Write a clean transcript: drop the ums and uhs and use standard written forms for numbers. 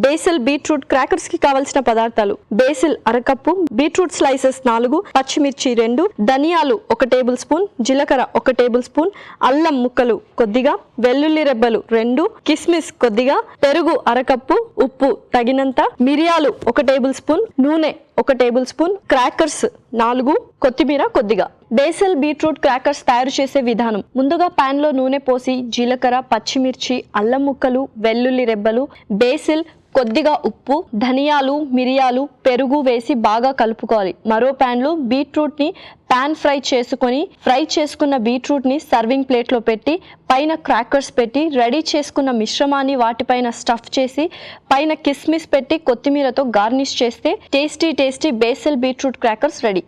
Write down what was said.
Basil beetroot crackers కి కావలసిన పదార్థాలు: బేసిల్ అరకప్పు, బీట్రూట్ స్లైసెస్ 4, పచ్చిమిర్చి 2, ధనియాలు 1 టేబుల్ స్పూన్, జీలకర్ర 1 టేబుల్ స్పూన్, అల్లం ముక్కలు కొద్దిగా, వెల్లుల్లి రెబ్బలు 2, కిస్మిస్ కొద్దిగా, పెరుగు అరకప్పు, ఉప్పు తగినంత, మిరియాలు 1 టేబుల్ స్పూన్, నూనె 1 టేబుల్ స్పూన్, క్రాకర్స్ 4, కొత్తిమీర కొద్దిగా. బేసిల్ బీట్రూట్ క్రాకర్స్ తయారు చేసే విధానం: ముందుగా పాన్ లో నూనె పోసి జీలకర్ర, పచ్చిమిర్చి, అల్లం ముక్కలు, వెల్లుల్లి రెబ్బలు, బేసిల్, కొద్దిగా ఉప్పు, ధనియాలు, మిరియాలు, పెరుగు వేసి బాగా కలుపుకోవాలి. మరో పాన్ లో బీట్రూట్ ని ఫ్రై చేసుకున్న బీట్రూట్ ని సర్వింగ్ ప్లేట్ లో పెట్టి పైన క్రాకర్స్ పెట్టి రెడీ చేసుకున్న మిశ్రమాన్ని వాటిపైన స్టఫ్ చేసి పైన కిస్మిస్ పెట్టి కొత్తిమీరతో గార్నిష్ చేస్తే tasty basil beetroot crackers ready.